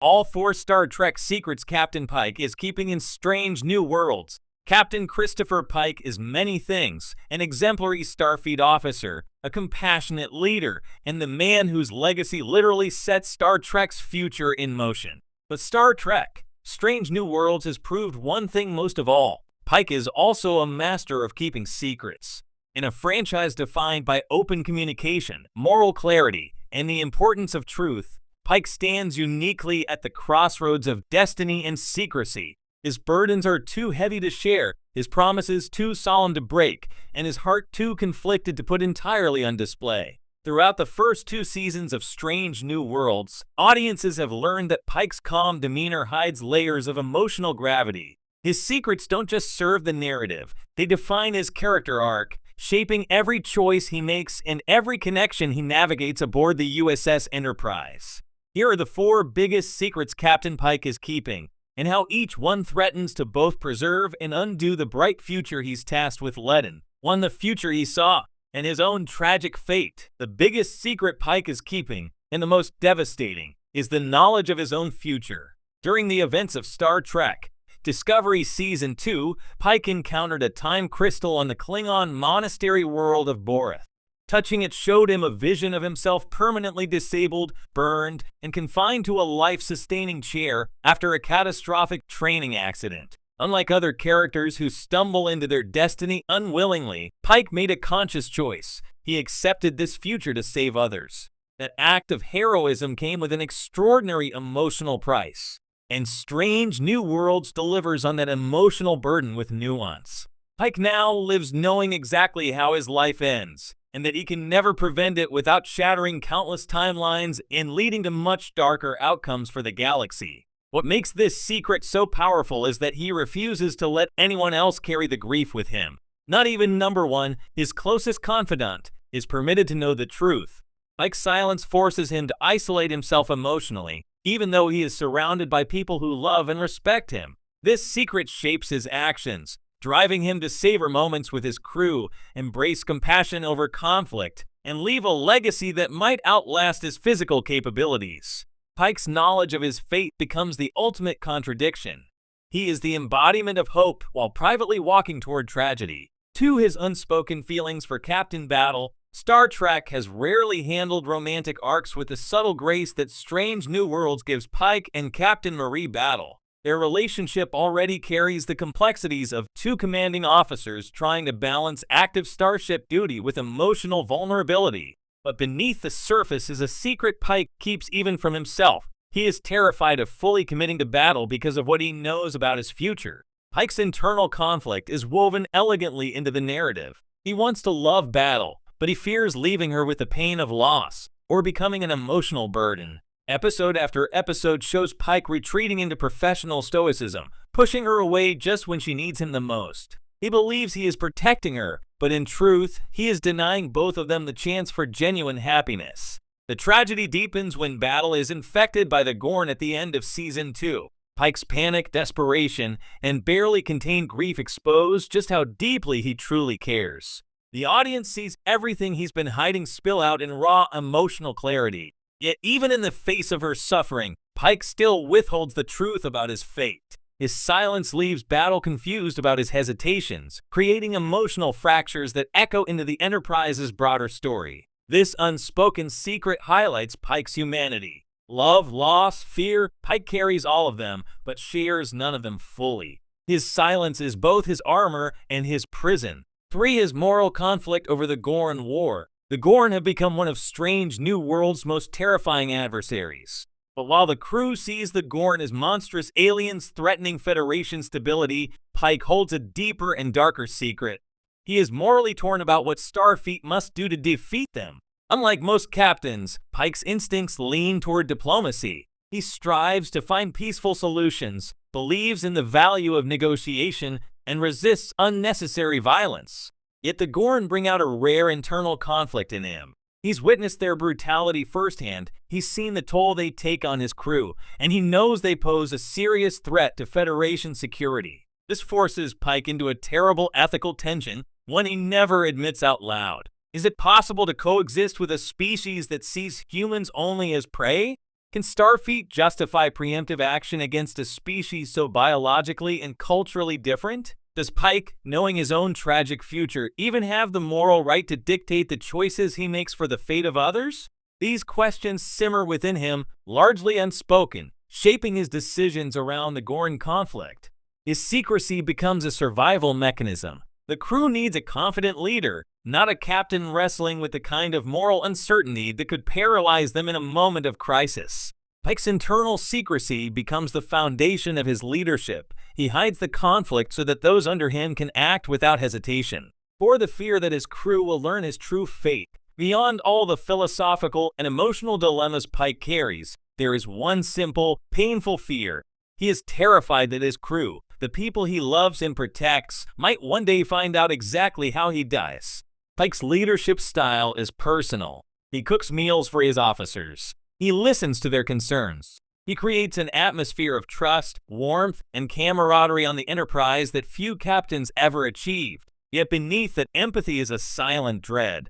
All four Star Trek secrets Captain Pike is keeping in strange new worlds. Captain Christopher Pike is many things: an exemplary Starfleet officer, a compassionate leader, and the man whose legacy literally set Star Trek's future in motion. But Star Trek: Strange New Worlds has proved one thing most of all. Pike is also a master of keeping secrets. In a franchise defined by open communication, moral clarity, and the importance of truth, Pike stands uniquely at the crossroads of destiny and secrecy. His burdens are too heavy to share, his promises too solemn to break, and his heart too conflicted to put entirely on display. Throughout the first two seasons of Strange New Worlds, audiences have learned that Pike's calm demeanor hides layers of emotional gravity. His secrets don't just serve the narrative, they define his character arc, shaping every choice he makes and every connection he navigates aboard the USS Enterprise. Here are the four biggest secrets Captain Pike is keeping, and how each one threatens to both preserve and undo the bright future he's tasked with letting. 1. The future he saw, and his own tragic fate. The biggest secret Pike is keeping, and the most devastating, is the knowledge of his own future. During the events of Star Trek Discovery Season 2, Pike encountered a time crystal on the Klingon monastery world of Boreth. Touching it showed him a vision of himself permanently disabled, burned, and confined to a life-sustaining chair after a catastrophic training accident. Unlike other characters who stumble into their destiny unwillingly, Pike made a conscious choice. He accepted this future to save others. That act of heroism came with an extraordinary emotional price. And Strange New Worlds delivers on that emotional burden with nuance. Pike now lives knowing exactly how his life ends, and that he can never prevent it without shattering countless timelines and leading to much darker outcomes for the galaxy. What makes this secret so powerful is that he refuses to let anyone else carry the grief with him. Not even Number One, his closest confidant, is permitted to know the truth. Pike's silence forces him to isolate himself emotionally, even though he is surrounded by people who love and respect him. This secret shapes his actions, driving him to savor moments with his crew, embrace compassion over conflict, and leave a legacy that might outlast his physical capabilities. Pike's knowledge of his fate becomes the ultimate contradiction. He is the embodiment of hope while privately walking toward tragedy. To his unspoken feelings for Captain Battle, Star Trek has rarely handled romantic arcs with the subtle grace that Strange New Worlds gives Pike and Captain Marie Battle. Their relationship already carries the complexities of two commanding officers trying to balance active starship duty with emotional vulnerability. But beneath the surface is a secret Pike keeps even from himself. He is terrified of fully committing to Battle because of what he knows about his future. Pike's internal conflict is woven elegantly into the narrative. He wants to love Battle, but he fears leaving her with the pain of loss, or becoming an emotional burden. Episode after episode shows Pike retreating into professional stoicism, pushing her away just when she needs him the most. He believes he is protecting her, but in truth, he is denying both of them the chance for genuine happiness. The tragedy deepens when Battle is infected by the Gorn at the end of Season 2. Pike's panic, desperation, and barely contained grief expose just how deeply he truly cares. The audience sees everything he's been hiding spill out in raw emotional clarity. Yet even in the face of her suffering, Pike still withholds the truth about his fate. His silence leaves Battle confused about his hesitations, creating emotional fractures that echo into the Enterprise's broader story. This unspoken secret highlights Pike's humanity. Love, loss, fear, Pike carries all of them, but shares none of them fully. His silence is both his armor and his prison. 3. His moral conflict over the Gorn War. The Gorn have become one of Strange New Worlds' most terrifying adversaries. But while the crew sees the Gorn as monstrous aliens threatening Federation stability, Pike holds a deeper and darker secret. He is morally torn about what Starfleet must do to defeat them. Unlike most captains, Pike's instincts lean toward diplomacy. He strives to find peaceful solutions, believes in the value of negotiation, and resists unnecessary violence. Yet the Gorn bring out a rare internal conflict in him. He's witnessed their brutality firsthand, he's seen the toll they take on his crew, and he knows they pose a serious threat to Federation security. This forces Pike into a terrible ethical tension, one he never admits out loud. Is it possible to coexist with a species that sees humans only as prey? Can Starfleet justify preemptive action against a species so biologically and culturally different? Does Pike, knowing his own tragic future, even have the moral right to dictate the choices he makes for the fate of others? These questions simmer within him, largely unspoken, shaping his decisions around the Gorn conflict. His secrecy becomes a survival mechanism. The crew needs a confident leader, not a captain wrestling with the kind of moral uncertainty that could paralyze them in a moment of crisis. Pike's internal secrecy becomes the foundation of his leadership. He hides the conflict so that those under him can act without hesitation, for the fear that his crew will learn his true fate. Beyond all the philosophical and emotional dilemmas Pike carries, there is one simple, painful fear. He is terrified that his crew, the people he loves and protects, might one day find out exactly how he dies. Pike's leadership style is personal. He cooks meals for his officers. He listens to their concerns. He creates an atmosphere of trust, warmth, and camaraderie on the Enterprise that few captains ever achieved. Yet beneath that empathy is a silent dread.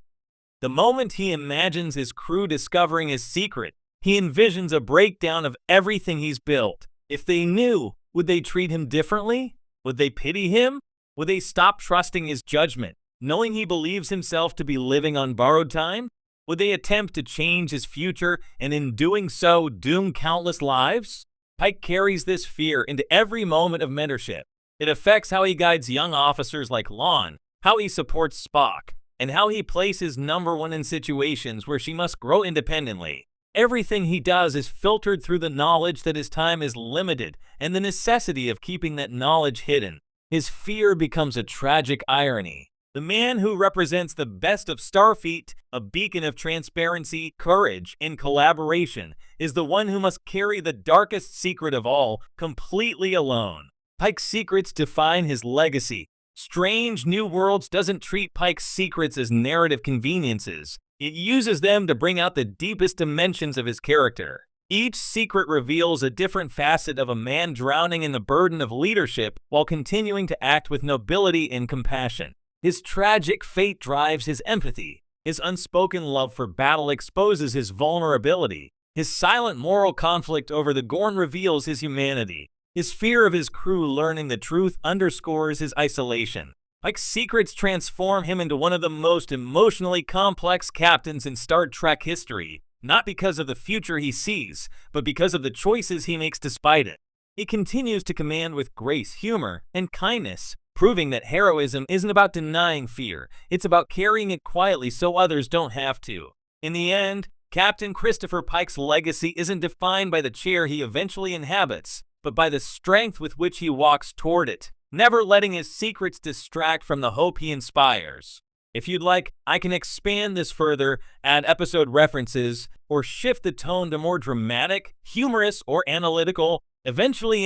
The moment he imagines his crew discovering his secret, he envisions a breakdown of everything he's built. If they knew, would they treat him differently? Would they pity him? Would they stop trusting his judgment, knowing he believes himself to be living on borrowed time? Would they attempt to change his future and in doing so doom countless lives? Pike carries this fear into every moment of mentorship. It affects how he guides young officers like Lon, how he supports Spock, and how he places number one in situations where she must grow independently. Everything he does is filtered through the knowledge that his time is limited and the necessity of keeping that knowledge hidden. His fear becomes a tragic irony. The man who represents the best of Starfleet, a beacon of transparency, courage, and collaboration, is the one who must carry the darkest secret of all, completely alone. Pike's secrets define his legacy. Strange New Worlds doesn't treat Pike's secrets as narrative conveniences. It uses them to bring out the deepest dimensions of his character. Each secret reveals a different facet of a man drowning in the burden of leadership while continuing to act with nobility and compassion. His tragic fate drives his empathy. His unspoken love for battle exposes his vulnerability. His silent moral conflict over the Gorn reveals his humanity. His fear of his crew learning the truth underscores his isolation. Pike's secrets transform him into one of the most emotionally complex captains in Star Trek history, not because of the future he sees, but because of the choices he makes despite it. He continues to command with grace, humor, and kindness, proving that heroism isn't about denying fear, it's about carrying it quietly so others don't have to. In the end, Captain Christopher Pike's legacy isn't defined by the chair he eventually inhabits, but by the strength with which he walks toward it, never letting his secrets distract from the hope he inspires. If you'd like, I can expand this further, add episode references, or shift the tone to more dramatic, humorous, or analytical, eventually